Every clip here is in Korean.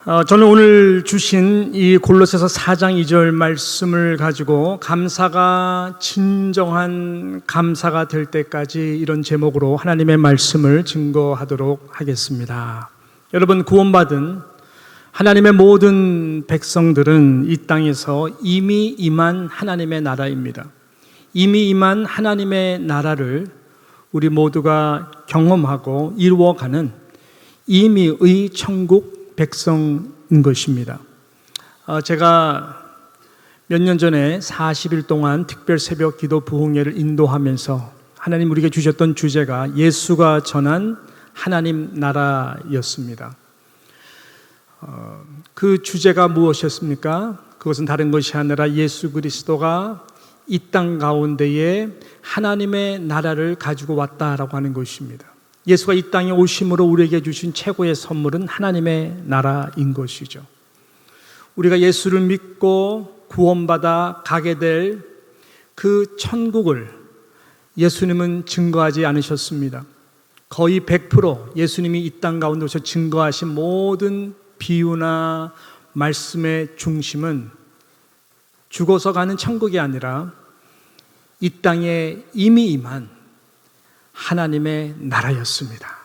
저는 오늘 주신 이 골로새서 4장 2절 말씀을 가지고 감사가 진정한 감사가 될 때까지 이런 제목으로 하나님의 말씀을 증거하도록 하겠습니다. 여러분, 구원받은 하나님의 모든 백성들은 이 땅에서 이미 임한 하나님의 나라입니다. 이미 임한 하나님의 나라를 우리 모두가 경험하고 이루어가는 이미의 천국 백성인 것입니다. 제가 몇 년 전에 40일 동안 특별 새벽 기도 부흥회를 인도하면서 하나님 우리에게 주셨던 주제가 예수가 전한 하나님 나라였습니다. 그 주제가 무엇이었습니까? 그것은 다른 것이 아니라 예수 그리스도가 이 땅 가운데에 하나님의 나라를 가지고 왔다라고 하는 것입니다. 예수가 이 땅에 오심으로 우리에게 주신 최고의 선물은 하나님의 나라인 것이죠. 우리가 예수를 믿고 구원받아 가게 될 그 천국을 예수님은 증거하지 않으셨습니다. 거의 100% 예수님이 이 땅 가운데 오셔 증거하신 모든 비유나 말씀의 중심은 죽어서 가는 천국이 아니라 이 땅에 이미 임한 하나님의 나라였습니다.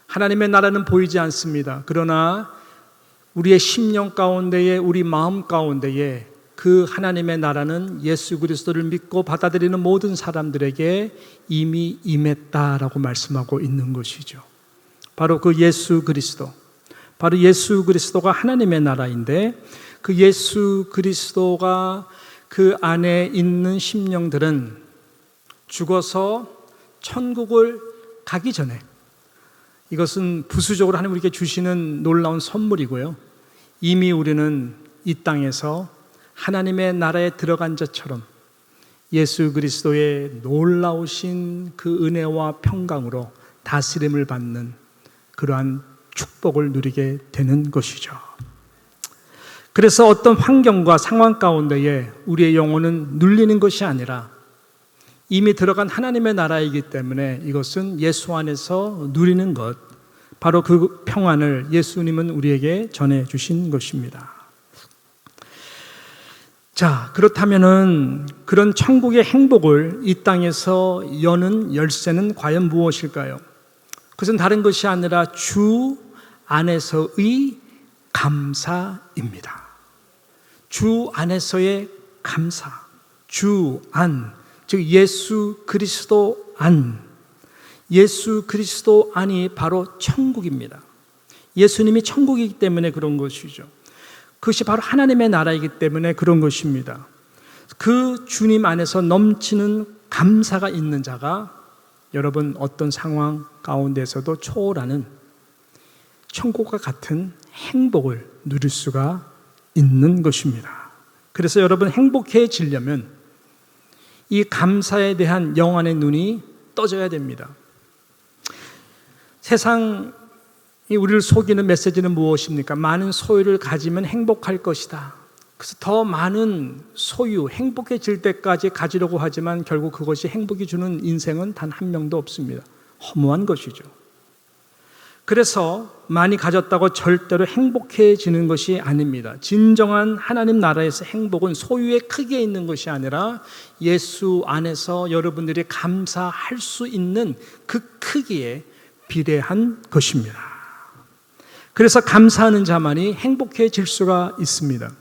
하나님의 나라는 보이지 않습니다. 그러나 우리의 심령 가운데에, 우리 마음 가운데에 그 하나님의 나라는 예수 그리스도를 믿고 받아들이는 모든 사람들에게 이미 임했다라고 말씀하고 있는 것이죠. 바로 그 예수 그리스도, 바로 예수 그리스도가 하나님의 나라인데, 그 예수 그리스도가 그 안에 있는 심령들은 죽어서 천국을 가기 전에, 이것은 부수적으로 하나님 우리에게 주시는 놀라운 선물이고요, 이미 우리는 이 땅에서 하나님의 나라에 들어간 자처럼 예수 그리스도의 놀라우신 그 은혜와 평강으로 다스림을 받는 그러한 축복을 누리게 되는 것이죠. 그래서 어떤 환경과 상황 가운데에 우리의 영혼은 눌리는 것이 아니라 이미 들어간 하나님의 나라이기 때문에 이것은 예수 안에서 누리는 것, 바로 그 평안을 예수님은 우리에게 전해주신 것입니다. 자, 그렇다면은 그런 천국의 행복을 이 땅에서 여는 열쇠는 과연 무엇일까요? 그것은 다른 것이 아니라 주 안에서의 감사입니다. 주 안에서의 감사, 주 안, 즉 예수 그리스도 안, 예수 그리스도 안이 바로 천국입니다. 예수님이 천국이기 때문에 그런 것이죠. 그것이 바로 하나님의 나라이기 때문에 그런 것입니다. 그 주님 안에서 넘치는 감사가 있는 자가 여러분 어떤 상황 가운데서도 초월하는 천국과 같은 행복을 누릴 수가 있는 것입니다. 그래서 여러분 행복해지려면 이 감사에 대한 영안의 눈이 떠져야 됩니다. 세상이 우리를 속이는 메시지는 무엇입니까? 많은 소유를 가지면 행복할 것이다. 그래서 더 많은 소유, 행복해질 때까지 가지려고 하지만 결국 그것이 행복이 주는 인생은 단 한 명도 없습니다. 허무한 것이죠. 그래서 많이 가졌다고 절대로 행복해지는 것이 아닙니다. 진정한 하나님 나라에서 행복은 소유의 크기에 있는 것이 아니라 예수 안에서 여러분들이 감사할 수 있는 그 크기에 비례한 것입니다. 그래서 감사하는 자만이 행복해질 수가 있습니다.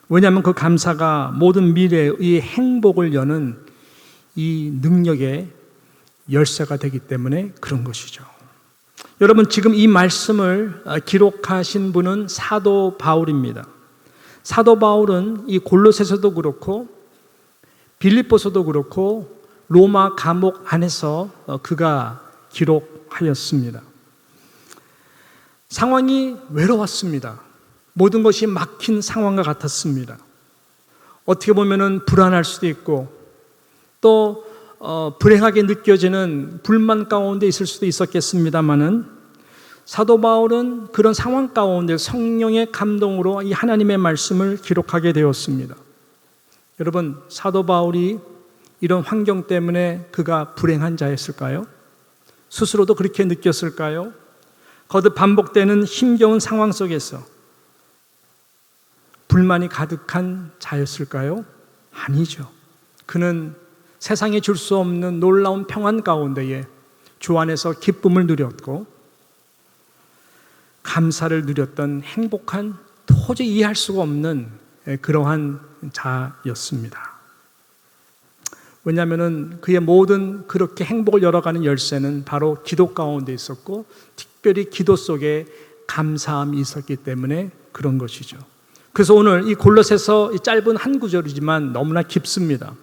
왜냐하면 그 감사가 모든 미래의 행복을 여는 이 능력의 열쇠가 되기 때문에 그런 것이죠. 여러분, 지금 이 말씀을 기록하신 분은 사도 바울입니다. 사도 바울은 이 골로새서도 그렇고 빌립보서도 그렇고 로마 감옥 안에서 그가 기록하였습니다. 상황이 외로웠습니다. 모든 것이 막힌 상황과 같았습니다. 어떻게 보면은 불안할 수도 있고 또 불행하게 느껴지는 불만 가운데 있을 수도 있었겠습니다마는 사도 바울은 그런 상황 가운데 성령의 감동으로 이 하나님의 말씀을 기록하게 되었습니다. 여러분, 사도 바울이 이런 환경 때문에 그가 불행한 자였을까요? 스스로도 그렇게 느꼈을까요? 거듭 반복되는 힘겨운 상황 속에서 불만이 가득한 자였을까요? 아니죠. 그는 세상에 줄 수 없는 놀라운 평안 가운데에 주 안에서 기쁨을 누렸고 감사를 누렸던 행복한, 도저히 이해할 수가 없는 그러한 자였습니다. 왜냐하면 그의 모든 그렇게 행복을 열어가는 열쇠는 바로 기도 가운데 있었고, 특별히 기도 속에 감사함이 있었기 때문에 그런 것이죠. 그래서 오늘 이 골로새서 이 짧은 한 구절이지만 너무나 깊습니다.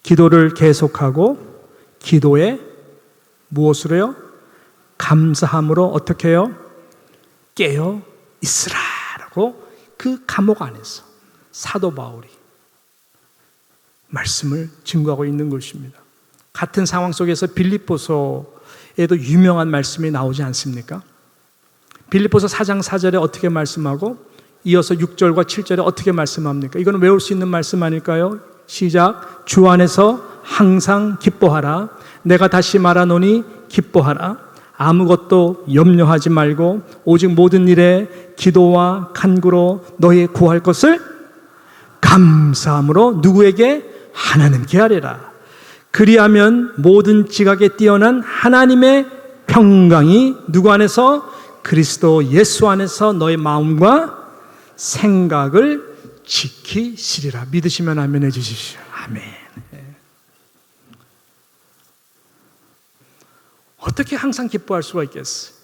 기도를 계속하고 기도에 무엇으로요? 감사함으로 어떻게 해요? 깨어 있으라라고 그 감옥 안에서 사도 바울이 말씀을 증거하고 있는 것입니다. 같은 상황 속에서 빌립보서에도 유명한 말씀이 나오지 않습니까? 빌립보서 4장 4절에 어떻게 말씀하고 이어서 6절과 7절에 어떻게 말씀합니까? 이거는 외울 수 있는 말씀 아닐까요? 시작. 주 안에서 항상 기뻐하라. 내가 다시 말하노니 기뻐하라. 아무것도 염려하지 말고 오직 모든 일에 기도와 간구로 너희 구할 것을 감사함으로 누구에게? 하나님께 하리라. 그리하면 모든 지각에 뛰어난 하나님의 평강이 누구 안에서? 그리스도 예수 안에서 너의 마음과 생각을 지키시리라. 믿으시면 아멘 해주십시오. 아멘. 어떻게 항상 기뻐할 수가 있겠어요?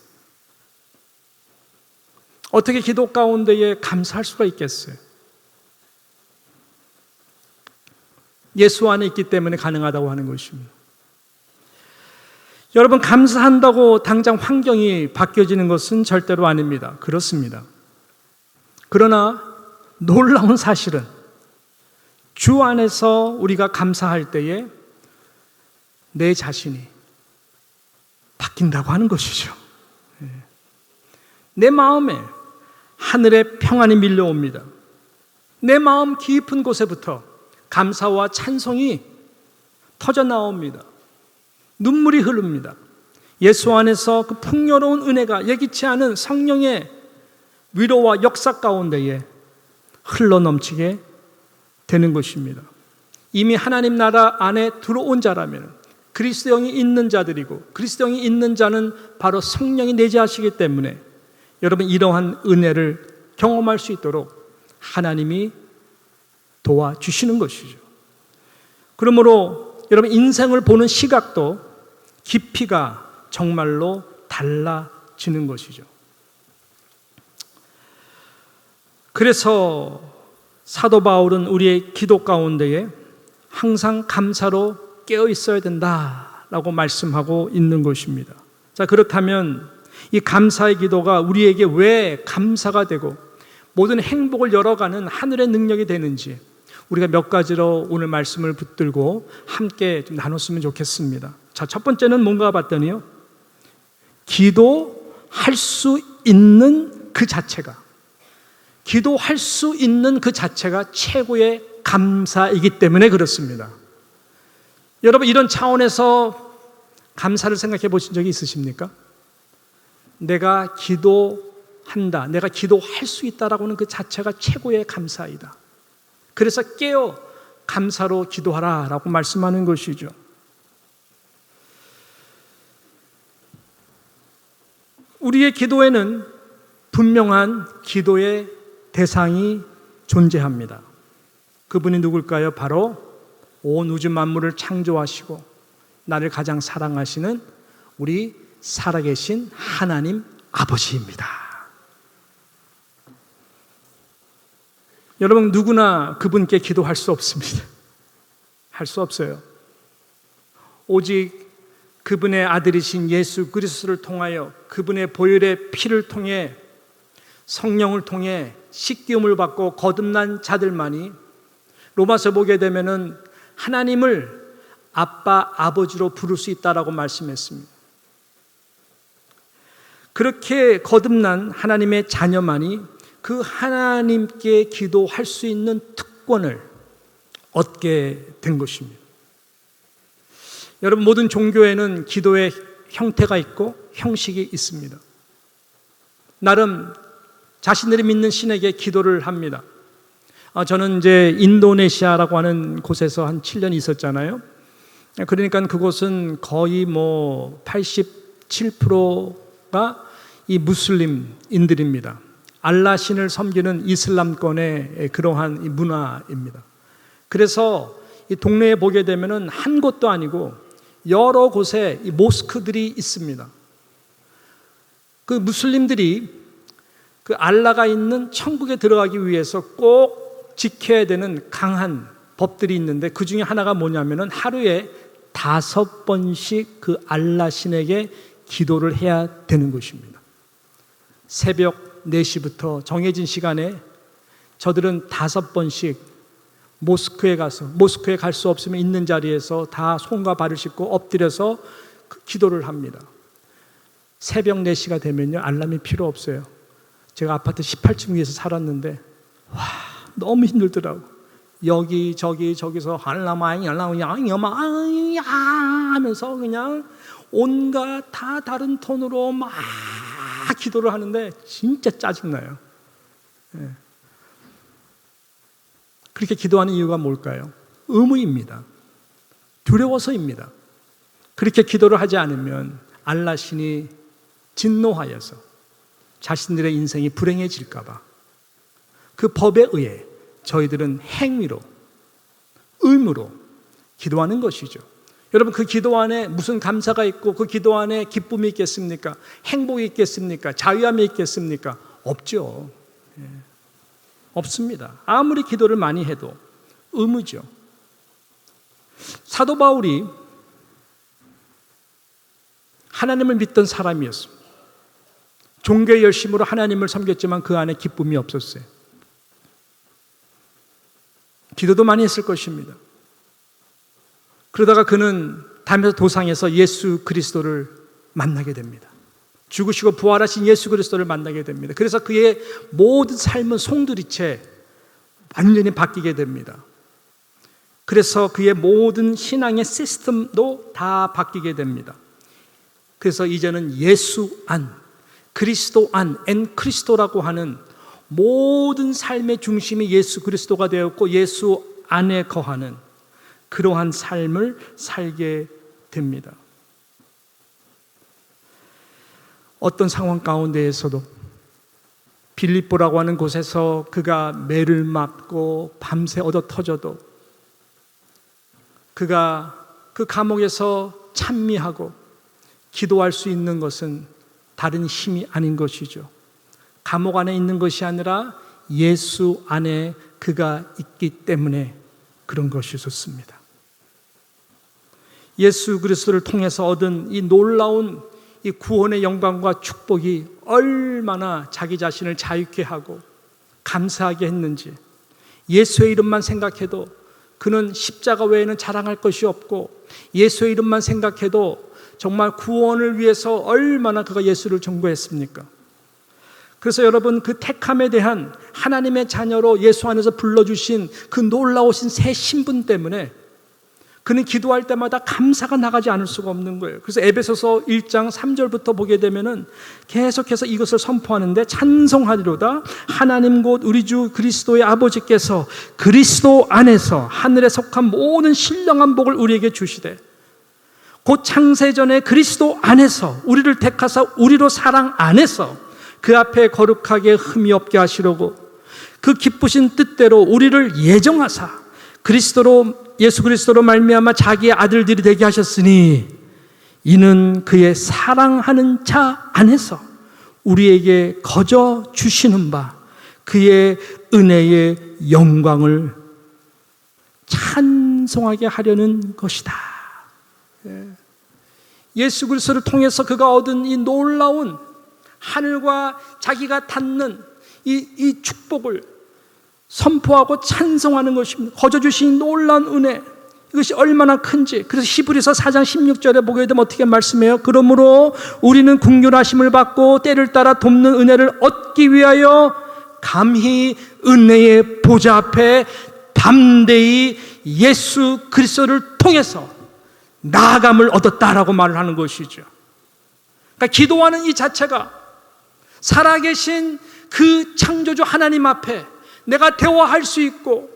어떻게 기도 가운데에 감사할 수가 있겠어요? 예수 안에 있기 때문에 가능하다고 하는 것입니다. 여러분, 감사한다고 당장 환경이 바뀌어지는 것은 절대로 아닙니다. 그렇습니다. 그러나 놀라운 사실은 주 안에서 우리가 감사할 때에 내 자신이 바뀐다고 하는 것이죠. 내 마음에 하늘의 평안이 밀려옵니다. 내 마음 깊은 곳에부터 감사와 찬송이 터져 나옵니다. 눈물이 흐릅니다. 예수 안에서 그 풍요로운 은혜가 예기치 않은 성령의 위로와 역사 가운데에 흘러넘치게 되는 것입니다. 이미 하나님 나라 안에 들어온 자라면 그리스도 영이 있는 자들이고, 그리스도 영이 있는 자는 바로 성령이 내재하시기 때문에 여러분, 이러한 은혜를 경험할 수 있도록 하나님이 도와주시는 것이죠. 그러므로 여러분, 인생을 보는 시각도 깊이가 정말로 달라지는 것이죠. 그래서 사도 바울은 우리의 기도 가운데에 항상 감사로 깨어 있어야 된다라고 말씀하고 있는 것입니다. 자, 그렇다면 이 감사의 기도가 우리에게 왜 감사가 되고 모든 행복을 열어가는 하늘의 능력이 되는지 우리가 몇 가지로 오늘 말씀을 붙들고 함께 좀 나눴으면 좋겠습니다. 자, 첫 번째는 뭔가 봤더니요, 기도할 수 있는 그 자체가, 기도할 수 있는 그 자체가 최고의 감사이기 때문에 그렇습니다. 여러분, 이런 차원에서 감사를 생각해 보신 적이 있으십니까? 내가 기도한다, 내가 기도할 수 있다라고 하는 그 자체가 최고의 감사이다. 그래서 깨어 감사로 기도하라 라고 말씀하는 것이죠. 우리의 기도에는 분명한 기도의 대상이 존재합니다. 그분이 누굴까요? 바로 온 우주 만물을 창조하시고 나를 가장 사랑하시는 우리 살아계신 하나님 아버지입니다. 여러분, 누구나 그분께 기도할 수 없습니다. 할 수 없어요. 오직 그분의 아들이신 예수 그리스도를 통하여, 그분의 보혈의 피를 통해, 성령을 통해 씻기움을 받고 거듭난 자들만이, 로마서 보게 되면은 하나님을 아빠, 아버지로 부를 수 있다라고 말씀했습니다. 그렇게 거듭난 하나님의 자녀만이 그 하나님께 기도할 수 있는 특권을 얻게 된 것입니다. 여러분, 모든 종교에는 기도의 형태가 있고 형식이 있습니다. 나름 자신들이 믿는 신에게 기도를 합니다. 저는 이제 인도네시아라고 하는 곳에서 한 7년 있었잖아요. 그러니까 그곳은 거의 87%가 이 무슬림인들입니다. 알라 신을 섬기는 이슬람권의 그러한 이 문화입니다. 그래서 이 동네에 보게 되면은 한 곳도 아니고 여러 곳에 이 모스크들이 있습니다. 그 무슬림들이 그 알라가 있는 천국에 들어가기 위해서 꼭 지켜야 되는 강한 법들이 있는데, 그 중에 하나가 뭐냐면은 하루에 5번씩 그 알라 신에게 기도를 해야 되는 것입니다. 새벽 4시부터 정해진 시간에 저들은 5번씩 모스크에 가서, 모스크에 갈 수 없으면 있는 자리에서 다 손과 발을 씻고 엎드려서 기도를 합니다. 새벽 4시가 되면요, 알람이 필요 없어요. 제가 아파트 18층 위에서 살았는데 너무 힘들더라고. 여기 저기 저기서 알라마이 알라마이 하면서 그냥 온갖 다 다른 톤으로 막 기도를 하는데 진짜 짜증나요. 그렇게 기도하는 이유가 뭘까요? 의무입니다. 두려워서입니다. 그렇게 기도를 하지 않으면 알라 신이 진노하여서 자신들의 인생이 불행해질까 봐 그 법에 의해 저희들은 행위로, 의무로 기도하는 것이죠. 여러분, 그 기도 안에 무슨 감사가 있고 그 기도 안에 기쁨이 있겠습니까? 행복이 있겠습니까? 자유함이 있겠습니까? 없죠. 없습니다. 아무리 기도를 많이 해도 의무죠. 사도 바울이 하나님을 믿던 사람이었습니다. 종교의 열심으로 하나님을 섬겼지만 그 안에 기쁨이 없었어요. 기도도 많이 했을 것입니다. 그러다가 그는 담에서 도상에서 예수 그리스도를 만나게 됩니다. 죽으시고 부활하신 예수 그리스도를 만나게 됩니다. 그래서 그의 모든 삶은 송두리째 완전히 바뀌게 됩니다. 그래서 그의 모든 신앙의 시스템도 다 바뀌게 됩니다. 그래서 이제는 예수 안, 그리스도 안, 엔 크리스토라고 하는 모든 삶의 중심이 예수 그리스도가 되었고 예수 안에 거하는 그러한 삶을 살게 됩니다. 어떤 상황 가운데에서도 빌립보라고 하는 곳에서 그가 매를 맞고 밤새 얻어 터져도 그가 그 감옥에서 찬미하고 기도할 수 있는 것은 다른 힘이 아닌 것이죠. 감옥 안에 있는 것이 아니라 예수 안에 그가 있기 때문에 그런 것이 좋습니다. 예수 그리스도를 통해서 얻은 이 놀라운 이 구원의 영광과 축복이 얼마나 자기 자신을 자유케 하고 감사하게 했는지, 예수의 이름만 생각해도 그는 십자가 외에는 자랑할 것이 없고 예수의 이름만 생각해도 정말 구원을 위해서 얼마나 그가 예수를 전거했습니까? 그래서 여러분, 그 택함에 대한 하나님의 자녀로 예수 안에서 불러주신 그 놀라우신 새 신분 때문에 그는 기도할 때마다 감사가 나가지 않을 수가 없는 거예요. 그래서 에베소서 1장 3절부터 보게 되면은 계속해서 이것을 선포하는데, 찬송하리로다 하나님 곧 우리 주 그리스도의 아버지께서 그리스도 안에서 하늘에 속한 모든 신령한 복을 우리에게 주시되 곧 창세전에 그리스도 안에서 우리를 택하사 우리로 사랑 안에서 그 앞에 거룩하게 흠이 없게 하시려고 그 기쁘신 뜻대로 우리를 예정하사 예수 그리스도로 말미암아 자기의 아들들이 되게 하셨으니 이는 그의 사랑하는 자 안에서 우리에게 거저 주시는 바 그의 은혜의 영광을 찬송하게 하려는 것이다. 예수 그리스도를 통해서 그가 얻은 이 놀라운 하늘과 자기가 닿는 이 축복을 선포하고 찬송하는 것입니다. 거저 주신 놀라운 은혜, 이것이 얼마나 큰지. 그래서 히브리서 4장 16절에 보게 되면 어떻게 말씀해요? 그러므로 우리는 긍휼하심을 받고 때를 따라 돕는 은혜를 얻기 위하여 감히 은혜의 보좌 앞에 담대히 예수 그리스도를 통해서 나아감을 얻었다라고 말을 하는 것이죠. 그러니까 기도하는 이 자체가 살아계신 그 창조주 하나님 앞에 내가 대화할 수 있고,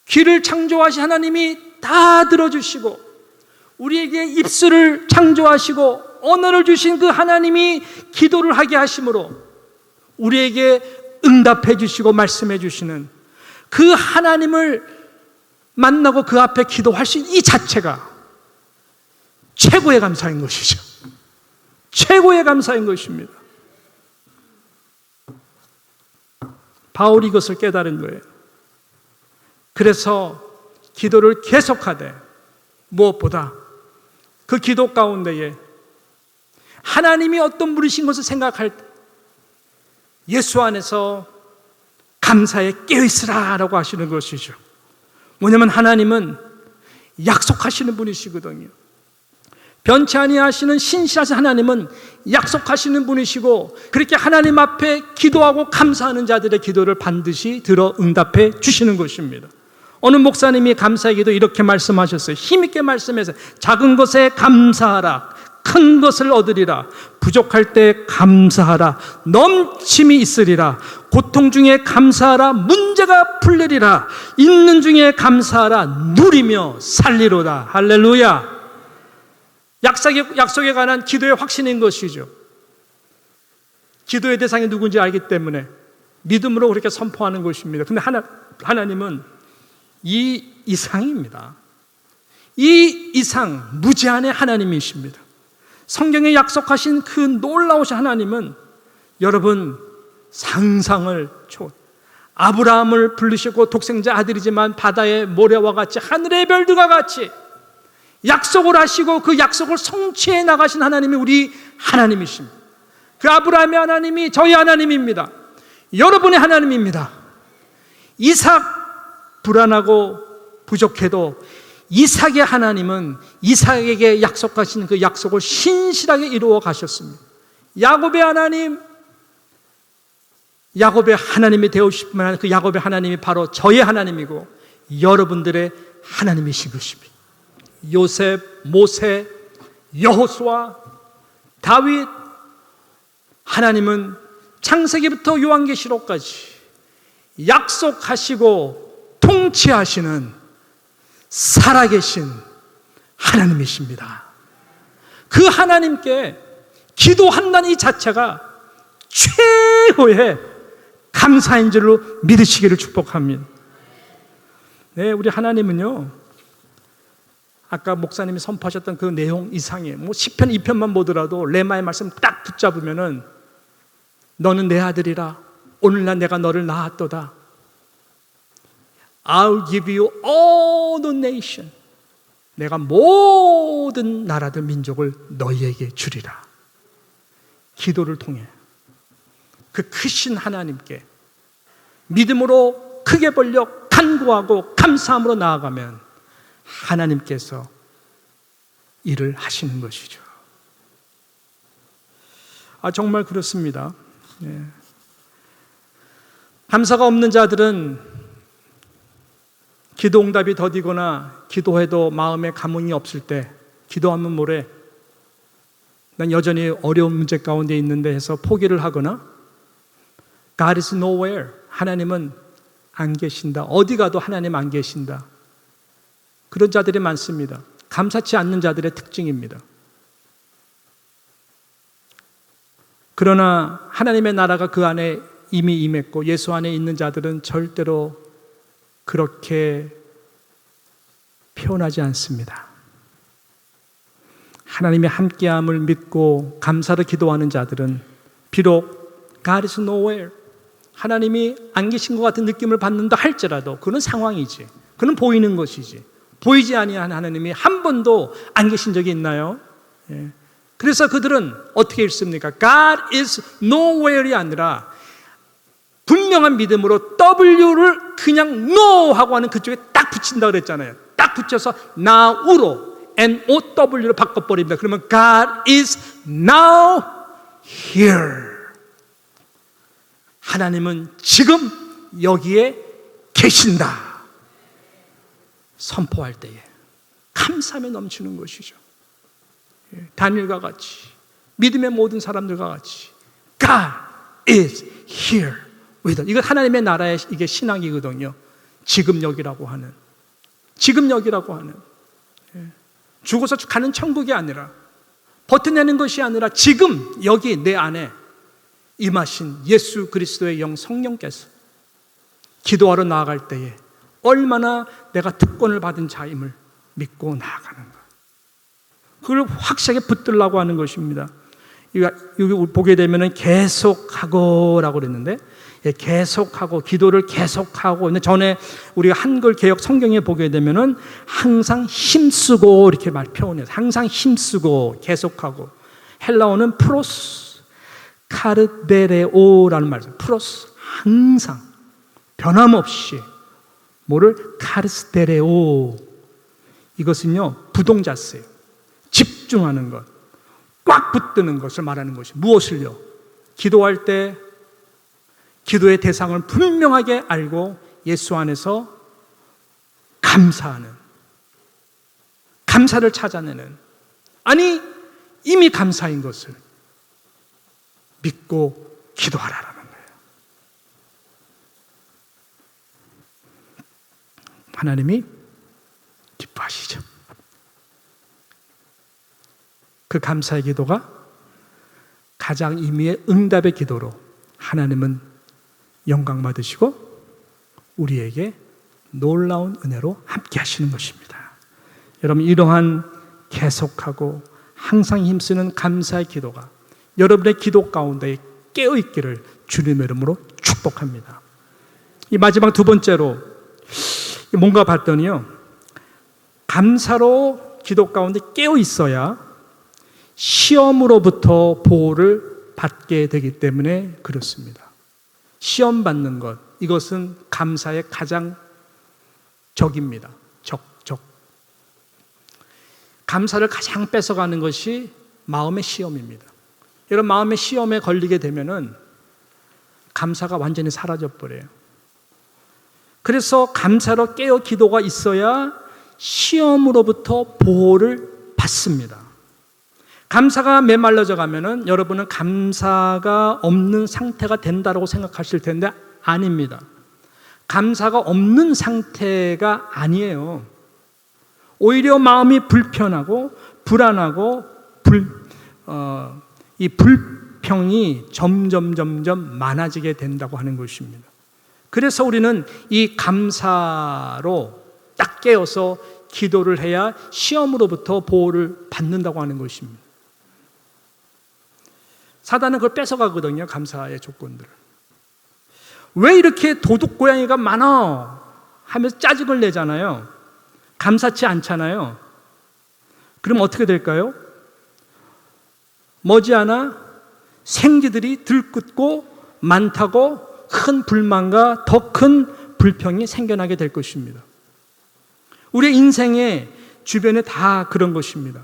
귀를 창조하신 하나님이 다 들어주시고, 우리에게 입술을 창조하시고 언어를 주신 그 하나님이 기도를 하게 하심으로 우리에게 응답해 주시고 말씀해 주시는 그 하나님을 만나고 그 앞에 기도할 수 있는 이 자체가 최고의 감사인 것이죠. 최고의 감사인 것입니다. 바울이 이것을 깨달은 거예요. 그래서 기도를 계속하되 무엇보다 그 기도 가운데에 하나님이 어떤 분이신 것을 생각할 때 예수 안에서 감사에 깨어있으라 라고 하시는 것이죠. 뭐냐면 하나님은 약속하시는 분이시거든요. 변치 아니하시는 신실하신 하나님은 약속하시는 분이시고, 그렇게 하나님 앞에 기도하고 감사하는 자들의 기도를 반드시 들어 응답해 주시는 것입니다. 어느 목사님이 감사의 기도 이렇게 말씀하셨어요. 힘있게 말씀해서 작은 것에 감사하라, 큰 것을 얻으리라, 부족할 때 감사하라, 넘침이 있으리라, 고통 중에 감사하라, 문제가 풀리리라, 있는 중에 감사하라, 누리며 살리로다. 할렐루야. 약속에 관한 기도의 확신인 것이죠. 기도의 대상이 누군지 알기 때문에 믿음으로 그렇게 선포하는 것입니다. 근데 하나님은 이 이상입니다. 이 이상 무제한의 하나님이십니다. 성경에 약속하신 그 놀라우신 하나님은 여러분 상상을 초월, 아브라함을 부르시고 독생자 아들이지만 바다의 모래와 같이 하늘의 별들과 같이 약속을 하시고 그 약속을 성취해 나가신 하나님이 우리 하나님이십니다. 그 아브라함의 하나님이 저희 하나님입니다. 여러분의 하나님입니다. 이삭 불안하고 부족해도 이삭의 하나님은 이삭에게 약속하신 그 약속을 신실하게 이루어 가셨습니다. 야곱의 하나님, 야곱의 하나님이 되고 싶으면 그 야곱의 하나님이 바로 저의 하나님이고 여러분들의 하나님이신 것입니다. 요셉, 모세, 여호수아, 다윗, 하나님은 창세기부터 요한계시록까지 약속하시고 통치하시는 살아계신 하나님이십니다. 그 하나님께 기도한다는 이 자체가 최고의 감사인 줄로 믿으시기를 축복합니다. 네, 우리 하나님은요, 아까 목사님이 선포하셨던 그 내용 이상이에요. 뭐 10편, 2편만 보더라도 레마의 말씀 딱 붙잡으면은 너는 내 아들이라, 오늘날 내가 너를 낳았도다. I'll give you all the nation. 내가 모든 나라들 민족을 너희에게 주리라. 기도를 통해 그 크신 하나님께 믿음으로 크게 벌려 간구하고 감사함으로 나아가면 하나님께서 일을 하시는 것이죠. 정말 그렇습니다. 네. 감사가 없는 자들은 기도 응답이 더디거나 기도해도 마음에 감흥이 없을 때 기도하면 뭐래? 난 여전히 어려운 문제 가운데 있는데 해서 포기를 하거나 God is nowhere. 하나님은 안 계신다. 어디 가도 하나님 안 계신다. 그런 자들이 많습니다. 감사치 않는 자들의 특징입니다. 그러나 하나님의 나라가 그 안에 이미 임했고 예수 안에 있는 자들은 절대로 그렇게 표현하지 않습니다. 하나님의 함께함을 믿고 감사로 기도하는 자들은 비록 God is nowhere, 하나님이 안 계신 것 같은 느낌을 받는다 할지라도 그건 상황이지, 그건 보이는 것이지, 보이지 아니한 하나님이 한 번도 안 계신 적이 있나요? 예. 그래서 그들은 어떻게 읽습니까? God is nowhere이 아니라 분명한 믿음으로 W를 그냥 no 하고 하는 그쪽에 딱 붙인다고 그랬잖아요. 딱 붙여서 now로 N-O-W로 바꿔버립니다. 그러면 God is now here. 하나님은 지금 여기에 계신다. 선포할 때에 감사함에 넘치는 것이죠. 다니엘과 같이 믿음의 모든 사람들과 같이 God is here with us. 이건 하나님의 나라의 이게 신앙이거든요. 지금 여기라고 하는, 죽어서 가는 천국이 아니라, 버텨내는 것이 아니라 지금 여기 내 안에 임하신 예수 그리스도의 영 성령께서 기도하러 나아갈 때에 얼마나 내가 특권을 받은 자임을 믿고 나아가는 것, 그걸 확실하게 붙들라고 하는 것입니다. 여기 보게 되면 계속하고라고 그랬는데, 계속하고, 기도를 계속하고. 근데 전에 우리가 한글 개역 성경에 보게 되면은 항상 힘쓰고 이렇게 표현해요. 항상 힘쓰고 계속하고. 헬라어는 프로스 카르데레오라는 말이죠. 프로스, 항상 변함없이 뭐를 카르스데레오. 이것은요 부동자세요. 집중하는 것, 꽉 붙드는 것을 말하는 것이 무엇을요? 기도할 때 기도의 대상을 분명하게 알고 예수 안에서 감사하는, 감사를 찾아내는, 아니 이미 감사인 것을 믿고 기도하라는 거예요. 하나님이 기뻐하시죠. 그 감사의 기도가 가장 임의의 응답의 기도로 하나님은 영광 받으시고 우리에게 놀라운 은혜로 함께 하시는 것입니다. 여러분, 이러한 계속하고 항상 힘쓰는 감사의 기도가 여러분의 기도 가운데 깨어있기를 주님의 이름으로 축복합니다. 이 마지막 두 번째로 뭔가 봤더니요, 감사로 기도 가운데 깨어있어야 시험으로부터 보호를 받게 되기 때문에 그렇습니다. 시험 받는 것, 이것은 감사의 가장 적입니다. 적. 감사를 가장 뺏어가는 것이 마음의 시험입니다. 여러분, 마음의 시험에 걸리게 되면은 감사가 완전히 사라져 버려요. 그래서 감사로 깨어 기도가 있어야 시험으로부터 보호를 받습니다. 감사가 메말라져 가면은 여러분은 감사가 없는 상태가 된다고 생각하실 텐데 아닙니다. 감사가 없는 상태가 아니에요. 오히려 마음이 불편하고 불안하고 이 불평이 점점 많아지게 된다고 하는 것입니다. 그래서 우리는 이 감사로 딱 깨어서 기도를 해야 시험으로부터 보호를 받는다고 하는 것입니다. 사단은 그걸 뺏어가거든요, 감사의 조건들을. 왜 이렇게 도둑고양이가 많아? 하면서 짜증을 내잖아요. 감사치 않잖아요. 그럼 어떻게 될까요? 머지않아 생쥐들이 들끓고 많다고 큰 불만과 더 큰 불평이 생겨나게 될 것입니다. 우리의 인생의 주변에 다 그런 것입니다.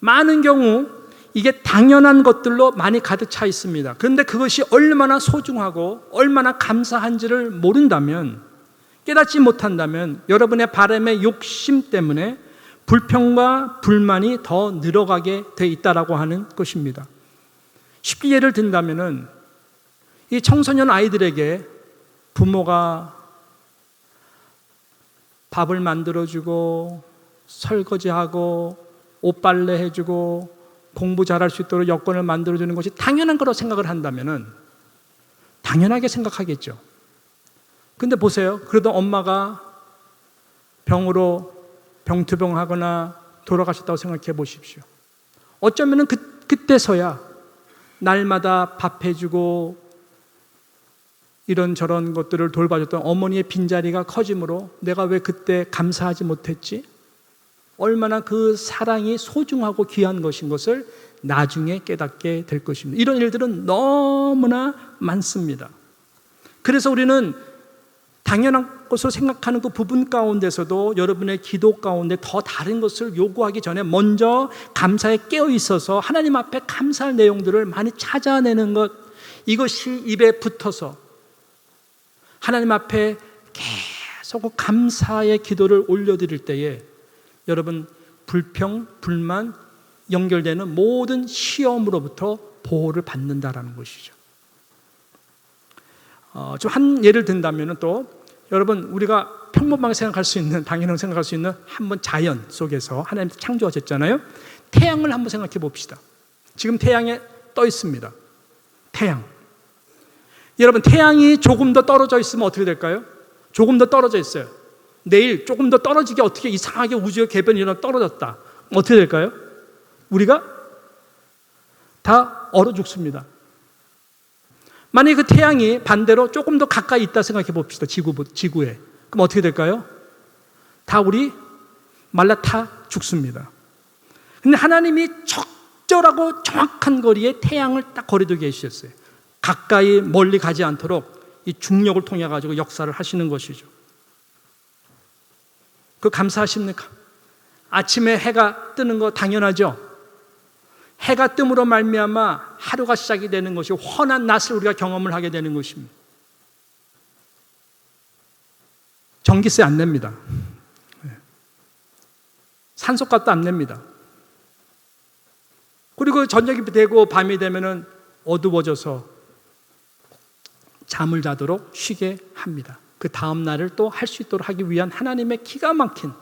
많은 경우 이게 당연한 것들로 많이 가득 차 있습니다. 그런데 그것이 얼마나 소중하고 얼마나 감사한지를 모른다면, 깨닫지 못한다면 여러분의 바람의 욕심 때문에 불평과 불만이 더 늘어가게 돼 있다라고 하는 것입니다. 쉽게 예를 든다면은 이 청소년 아이들에게 부모가 밥을 만들어주고 설거지하고 옷 빨래해주고 공부 잘할 수 있도록 여건을 만들어주는 것이 당연한 거라고 생각을 한다면은 당연하게 생각하겠죠. 근데 보세요. 그러다 엄마가 병으로 병투병하거나 돌아가셨다고 생각해 보십시오. 어쩌면은 그때서야 날마다 밥 해주고 이런저런 것들을 돌봐줬던 어머니의 빈자리가 커지므로 내가 왜 그때 감사하지 못했지? 얼마나 그 사랑이 소중하고 귀한 것인 것을 나중에 깨닫게 될 것입니다. 이런 일들은 너무나 많습니다. 그래서 우리는 당연한 것으로 생각하는 그 부분 가운데서도 여러분의 기도 가운데 더 다른 것을 요구하기 전에 먼저 감사에 깨어 있어서 하나님 앞에 감사할 내용들을 많이 찾아내는 것, 이것이 입에 붙어서 하나님 앞에 계속 감사의 기도를 올려드릴 때에 여러분 불평, 불만 연결되는 모든 시험으로부터 보호를 받는다라는 것이죠. 좀 한 예를 든다면 또 여러분 우리가 평범하게 생각할 수 있는, 당연하게 생각할 수 있는 한번 자연 속에서 하나님 창조하셨잖아요. 태양을 한번 생각해 봅시다. 지금 태양에 떠 있습니다. 태양. 여러분 태양이 조금 더 떨어져 있으면 어떻게 될까요? 조금 더 떨어져 있어요. 내일 조금 더 떨어지게 어떻게 이상하게 우주의 개변이 일어나 떨어졌다. 어떻게 될까요? 우리가 다 얼어 죽습니다. 만약에 그 태양이 반대로 조금 더 가까이 있다 생각해 봅시다. 지구에. 그럼 어떻게 될까요? 다 우리 말라 타 죽습니다. 근데 하나님이 적절하고 정확한 거리에 태양을 딱 거리두고 계셨어요. 가까이 멀리 가지 않도록 이 중력을 통해 가지고 역사를 하시는 것이죠. 그 감사하십니까? 아침에 해가 뜨는 거 당연하죠. 해가 뜸으로 말미암아 하루가 시작이 되는 것이 환한 낮을 우리가 경험을 하게 되는 것입니다. 전기세 안 냅니다. 산소값도 안 냅니다. 그리고 저녁이 되고 밤이 되면은 어두워져서 잠을 자도록 쉬게 합니다. 그 다음 날을 또 할 수 있도록 하기 위한 하나님의 기가 막힌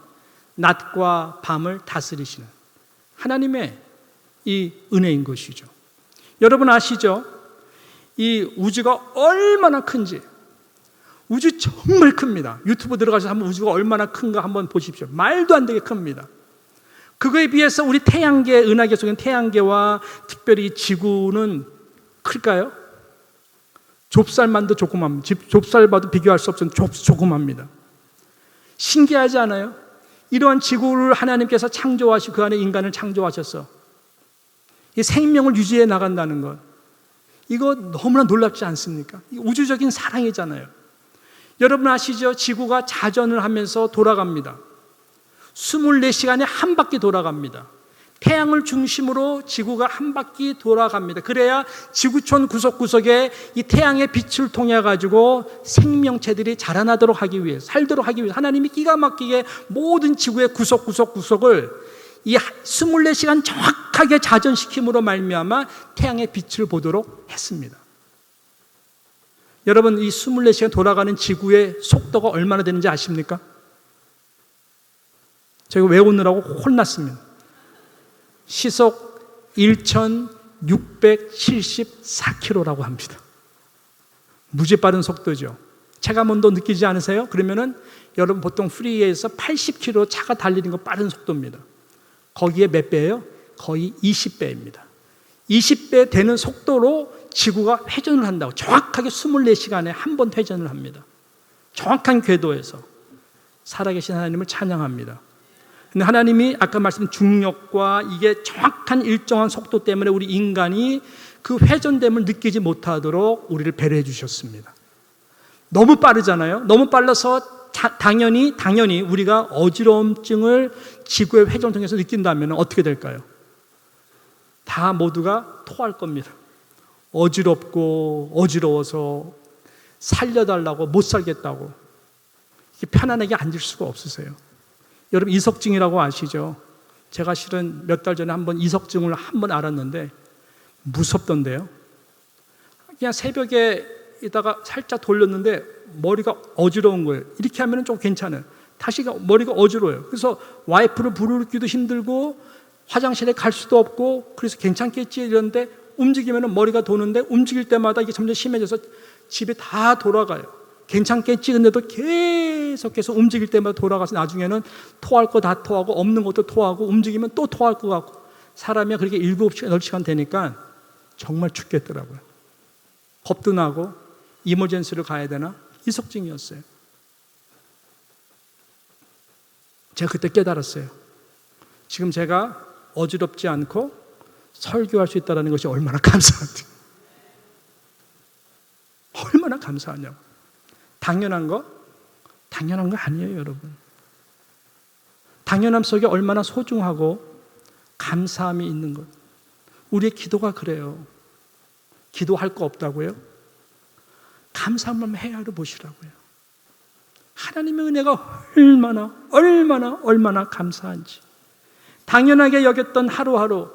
낮과 밤을 다스리시는 하나님의 이 은혜인 것이죠. 여러분 아시죠? 이 우주가 얼마나 큰지. 우주 정말 큽니다. 유튜브 들어가서 한번 우주가 얼마나 큰가 한번 보십시오. 말도 안 되게 큽니다. 그거에 비해서 우리 태양계, 은하계 속인 태양계와 특별히 지구는 클까요? 좁쌀만도 조그맣습니다. 좁쌀과도 비교할 수 없는 조그맣습니다. 신기하지 않아요? 이러한 지구를 하나님께서 창조하시고 그 안에 인간을 창조하셔서 이 생명을 유지해 나간다는 것, 이거 너무나 놀랍지 않습니까? 우주적인 사랑이잖아요. 여러분 아시죠? 지구가 자전을 하면서 돌아갑니다. 24시간에 한 바퀴 돌아갑니다. 태양을 중심으로 지구가 한 바퀴 돌아갑니다. 그래야 지구촌 구석구석에 이 태양의 빛을 통해 가지고 생명체들이 자라나도록 하기 위해, 살도록 하기 위해 하나님이 기가 막히게 모든 지구의 구석구석을 이 24시간 정확하게 자전시킴으로 말미암아 태양의 빛을 보도록 했습니다. 여러분 이 24시간 돌아가는 지구의 속도가 얼마나 되는지 아십니까? 제가 외우느라고 혼났습니다. 시속 1674km라고 합니다. 무지 빠른 속도죠. 체감온도 느끼지 않으세요? 그러면은 여러분 보통 프리웨이에서 80km 차가 달리는 거 빠른 속도입니다. 거기에 몇 배예요? 거의 20배입니다. 20배 되는 속도로 지구가 회전을 한다고. 정확하게 24시간에 한 번 회전을 합니다. 정확한 궤도에서 살아계신 하나님을 찬양합니다. 근데 하나님이 아까 말씀 중력과 이게 정확한 일정한 속도 때문에 우리 인간이 그 회전됨을 느끼지 못하도록 우리를 배려해 주셨습니다. 너무 빠르잖아요. 너무 빨라서 당연히 우리가 어지러움증을 지구의 회전을 통해서 느낀다면 어떻게 될까요? 다 모두가 토할 겁니다. 어지럽고 어지러워서 살려달라고 못 살겠다고 편안하게 앉을 수가 없으세요. 여러분 이석증이라고 아시죠? 제가 실은 몇 달 전에 한번 이석증을 한번 알았는데 무섭던데요. 그냥 새벽에 있다가 살짝 돌렸는데 머리가 어지러운 거예요. 이렇게 하면 좀 괜찮아요. 다시 머리가 어지러워요. 그래서 와이프를 부르기도 힘들고 화장실에 갈 수도 없고 그래서 괜찮겠지 이러는데 움직이면 머리가 도는데 움직일 때마다 이게 점점 심해져서 집에 다 돌아가요. 괜찮겠지 근데도 계속해서 움직일 때마다 돌아가서 나중에는 토할 거 다 토하고 없는 것도 토하고 움직이면 또 토할 것 같고 사람이 그렇게 7시간, 8시간 되니까 정말 죽겠더라고요. 겁도 나고 이머전시를 가야 되나? 이석증이었어요. 제가 그때 깨달았어요. 지금 제가 어지럽지 않고 설교할 수 있다는 것이 얼마나 감사한지. 얼마나 감사하냐고. 당연한 거? 당연한 거 아니에요, 여러분. 당연함 속에 얼마나 소중하고 감사함이 있는 것. 우리의 기도가 그래요. 기도할 거 없다고요? 감사함만 헤아려 보시라고요. 하나님의 은혜가 얼마나 감사한지. 당연하게 여겼던 하루하루,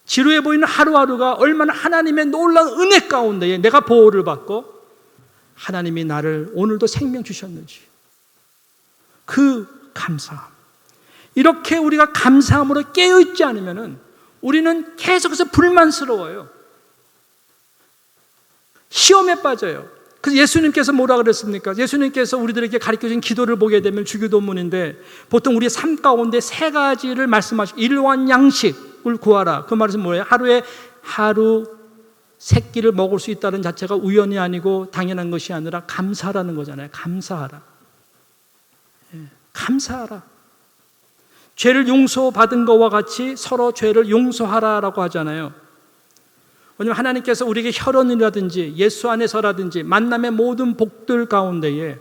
지루해 보이는 하루하루가 얼마나 하나님의 놀라운 은혜 가운데에 내가 보호를 받고 하나님이 나를 오늘도 생명 주셨는지 그 감사함. 이렇게 우리가 감사함으로 깨어있지 않으면 우리는 계속해서 불만스러워요. 시험에 빠져요. 그래서 예수님께서 뭐라 그랬습니까? 예수님께서 우리들에게 가르쳐준 기도를 보게 되면 주기도문인데 보통 우리의 삶 가운데 세 가지를 말씀하시고 일용할 양식을 구하라. 그 말은 뭐예요? 하루에 하루 세 끼를 먹을 수 있다는 자체가 우연이 아니고 당연한 것이 아니라 감사라는 거잖아요. 감사하라. 감사하라. 죄를 용서받은 것과 같이 서로 죄를 용서하라라고 하잖아요. 왜냐하면 하나님께서 우리에게 혈연이라든지 예수 안에서라든지 만남의 모든 복들 가운데에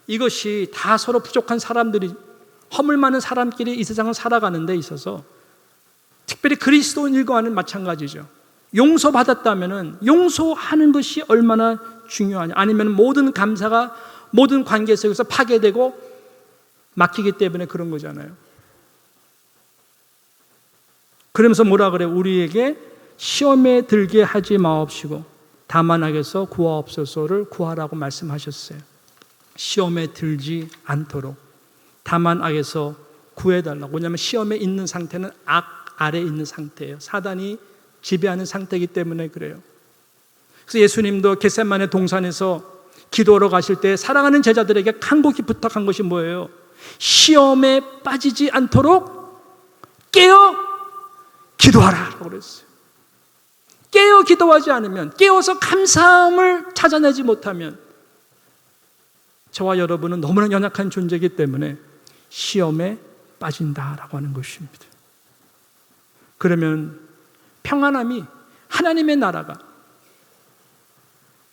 이것이 다 서로 부족한 사람들이 허물 많은 사람끼리 이 세상을 살아가는 데 있어서 특별히 그리스도인과는 마찬가지죠. 용서받았다면 용서하는 것이 얼마나 중요하냐. 아니면 모든 감사가 모든 관계 속에서 파괴되고 막히기 때문에 그런 거잖아요. 그러면서 뭐라 그래요? 우리에게 시험에 들게 하지 마옵시고 다만 악에서 구하옵소서를 구하라고 말씀하셨어요. 시험에 들지 않도록 다만 악에서 구해달라고. 왜냐하면 시험에 있는 상태는 악 아래에 있는 상태예요. 사단이 지배하는 상태이기 때문에 그래요. 그래서 예수님도 겟세마네 동산에서 기도하러 가실 때 사랑하는 제자들에게 간곡히 부탁한 것이 뭐예요? 시험에 빠지지 않도록 깨어 기도하라고 그랬어요. 깨어 기도하지 않으면, 깨어서 감사함을 찾아내지 못하면 저와 여러분은 너무나 연약한 존재이기 때문에 시험에 빠진다라고 하는 것입니다. 그러면 평안함이 하나님의 나라가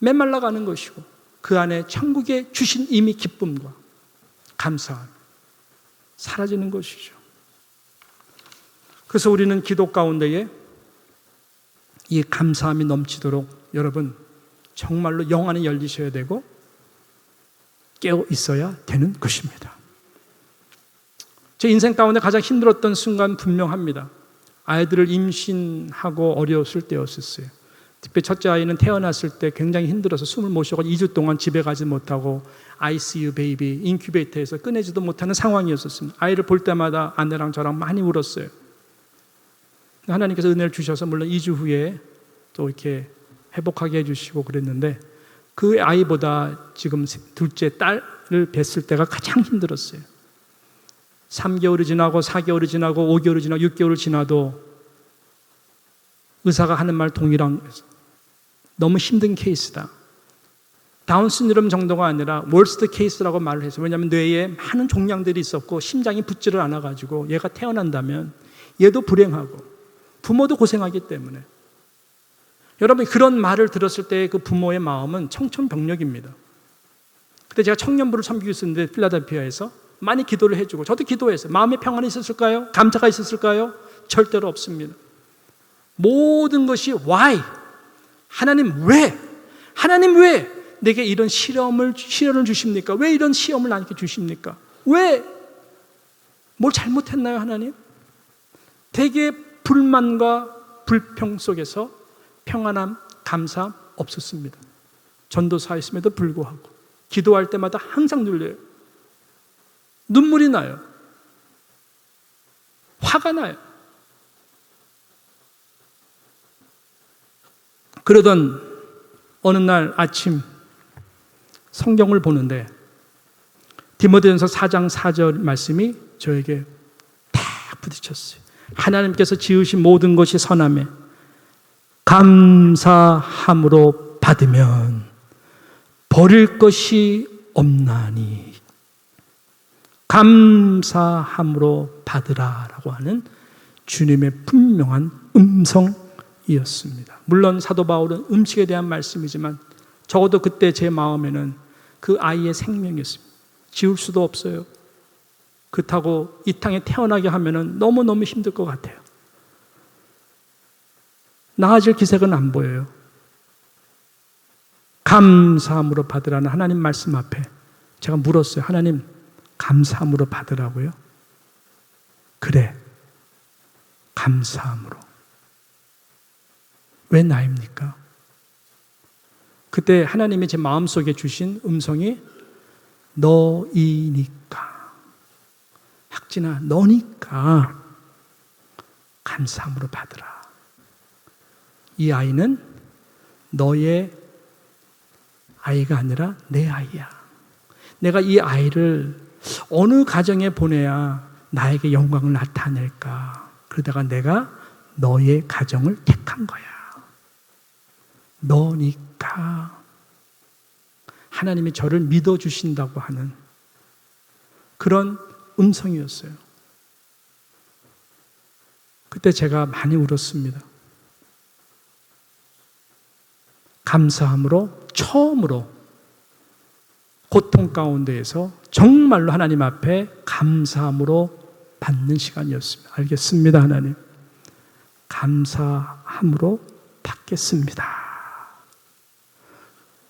메말라가는 것이고 그 안에 천국에 주신 이미 기쁨과 감사함 사라지는 것이죠. 그래서 우리는 기도 가운데에 이 감사함이 넘치도록 여러분 정말로 영 안에 열리셔야 되고 깨어 있어야 되는 것입니다. 제 인생 가운데 가장 힘들었던 순간 분명합니다. 아이들을 임신하고 어려웠을 때였었어요. 특히 첫째 아이는 태어났을 때 굉장히 힘들어서 숨을 못 쉬고 2주 동안 집에 가지 못하고 ICU 베이비 인큐베이터에서 꺼내지도 못하는 상황이었습니다. 아이를 볼 때마다 아내랑 저랑 많이 울었어요. 하나님께서 은혜를 주셔서 물론 2주 후에 또 이렇게 회복하게 해주시고 그랬는데 그 아이보다 지금 둘째 딸을 뵀을 때가 가장 힘들었어요. 3개월이 지나고 4개월이 지나고 5개월이 지나고 6개월이 지나도 의사가 하는 말 동일한 거예요. 너무 힘든 케이스다. 다운 신드롬 정도가 아니라 월스트 케이스라고 말을 했어요. 왜냐하면 뇌에 많은 종양들이 있었고 심장이 붙지를 않아가지고 얘가 태어난다면 얘도 불행하고 부모도 고생하기 때문에 여러분 그런 말을 들었을 때 그 부모의 마음은 청천벽력입니다. 그때 제가 청년부를 섬기고 있었는데 필라델피아에서 많이 기도를 해주고 저도 기도했어요. 마음의 평안이 있었을까요? 감사가 있었을까요? 절대로 없습니다. 모든 것이 why? 하나님 왜? 하나님 왜 내게 이런 시련을 주십니까? 왜 이런 시험을 나에게 주십니까? 왜? 뭘 잘못했나요 하나님? 되게 불만과 불평 속에서 평안함, 감사함 없었습니다. 전도사였음에도 불구하고 기도할 때마다 항상 눌려요. 눈물이 나요. 화가 나요. 그러던 어느 날 아침 성경을 보는데 디모데전서 4장 4절 말씀이 저에게 탁 부딪혔어요. 하나님께서 지으신 모든 것이 선함에 감사함으로 받으면 버릴 것이 없나니 감사함으로 받으라라고 하는 주님의 분명한 음성이었습니다. 물론 사도 바울은 음식에 대한 말씀이지만 적어도 그때 제 마음에는 그 아이의 생명이었습니다. 지울 수도 없어요. 그렇다고 이 땅에 태어나게 하면 너무너무 힘들 것 같아요. 나아질 기색은 안 보여요. 감사함으로 받으라는 하나님 말씀 앞에 제가 물었어요. 하나님 감사함으로 받으라고요? 그래 감사함으로. 왜 나입니까? 그때 하나님이 제 마음속에 주신 음성이 너이니까, 학진아 너니까 감사함으로 받으라. 이 아이는 너의 아이가 아니라 내 아이야. 내가 이 아이를 어느 가정에 보내야 나에게 영광을 나타낼까? 그러다가 내가 너의 가정을 택한 거야. 너니까. 하나님이 저를 믿어주신다고 하는 그런 음성이었어요. 그때 제가 많이 울었습니다. 감사함으로 처음으로 고통 가운데에서 정말로 하나님 앞에 감사함으로 받는 시간이었습니다. 알겠습니다, 하나님. 감사함으로 받겠습니다.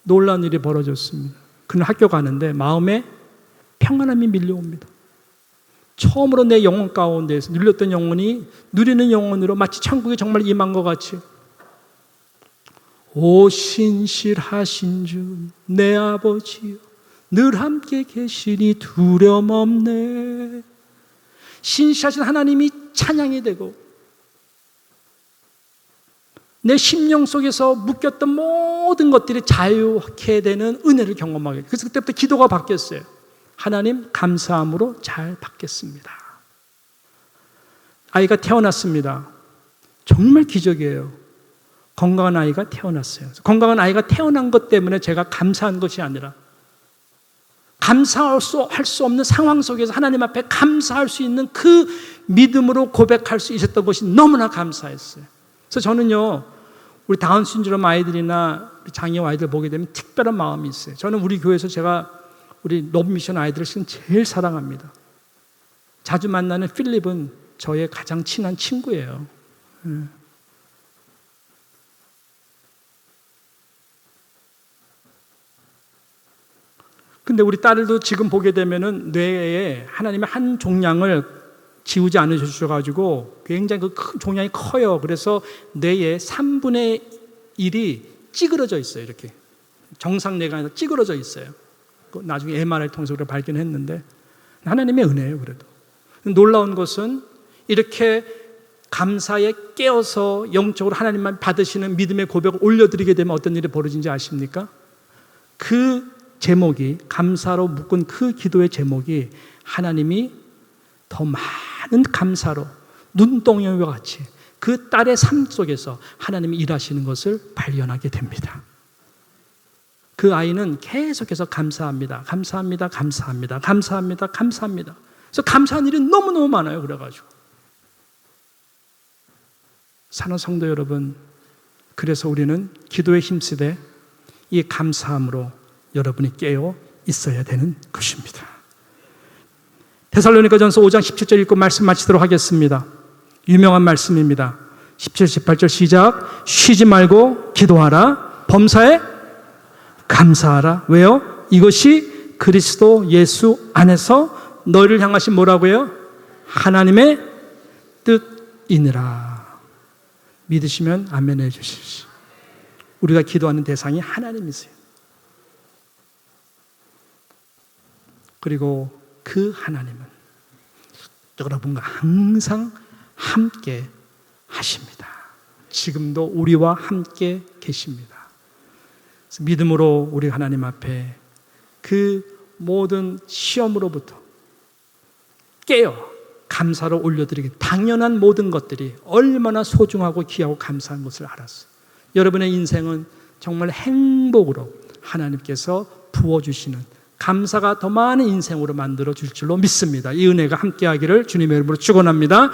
놀라운 일이 벌어졌습니다. 그는 학교 가는데 마음에 평안함이 밀려옵니다. 처음으로 내 영혼 가운데에서 눌렸던 영혼이 누리는 영혼으로 마치 천국에 정말 임한 것 같이, 오 신실하신 주 내 아버지여 늘 함께 계시니 두려움 없네. 신실하신 하나님이 찬양이 되고 내 심령 속에서 묶였던 모든 것들이 자유케 되는 은혜를 경험하게. 그래서 그때부터 기도가 바뀌었어요. 하나님 감사함으로 잘 받겠습니다. 아이가 태어났습니다. 정말 기적이에요. 건강한 아이가 태어났어요. 건강한 아이가 태어난 것 때문에 제가 감사한 것이 아니라 감사할 수 없는 상황 속에서 하나님 앞에 감사할 수 있는 그 믿음으로 고백할 수 있었던 것이 너무나 감사했어요. 그래서 저는요, 우리 다운 신드롬 아이들이나 장애 아이들 보게 되면 특별한 마음이 있어요. 저는 우리 교회에서 제가 우리 노브미션 아이들을 지금 제일 사랑합니다. 자주 만나는 필립은 저의 가장 친한 친구예요. 근데 우리 딸도 지금 보게 되면은 뇌에 하나님의 한 종양을 지우지 않으셔가지고 굉장히 그 큰 종양이 커요. 그래서 뇌의 3분의 1이 찌그러져 있어요. 이렇게 정상 뇌가 아니라 찌그러져 있어요. 나중에 MRI 통해서 우리가 발견했는데 하나님의 은혜예요. 그래도 놀라운 것은 이렇게 감사에 깨어서 영적으로 하나님만 받으시는 믿음의 고백을 올려드리게 되면 어떤 일이 벌어진지 아십니까? 그 제목이, 감사로 묶은 그 기도의 제목이 하나님이 더 많은 감사로 눈동이와 같이 그 딸의 삶 속에서 하나님이 일하시는 것을 발견하게 됩니다. 그 아이는 계속해서 감사합니다. 감사합니다. 감사합니다. 감사합니다. 감사합니다. 그래서 감사한 일이 너무너무 많아요. 그래가지고 사랑하는 성도 여러분, 그래서 우리는 기도에 힘쓰되 이 감사함으로 여러분이 깨어 있어야 되는 것입니다. 데살로니가전서 5장 17절 읽고 말씀 마치도록 하겠습니다. 유명한 말씀입니다. 17, 18절 시작. 쉬지 말고 기도하라. 범사에 감사하라. 왜요? 이것이 그리스도 예수 안에서 너희를 향하신 뭐라고요? 하나님의 뜻이니라. 믿으시면 아멘 해주십시오. 우리가 기도하는 대상이 하나님이세요. 그리고 그 하나님은 여러분과 항상 함께 하십니다. 지금도 우리와 함께 계십니다. 그래서 믿음으로 우리 하나님 앞에 그 모든 시험으로부터 깨어 감사로 올려드리기, 당연한 모든 것들이 얼마나 소중하고 귀하고 감사한 것을 알았어요. 여러분의 인생은 정말 행복으로 하나님께서 부어주시는, 감사가 더 많은 인생으로 만들어 줄 줄로 믿습니다. 이 은혜가 함께하기를 주님의 이름으로 축원합니다.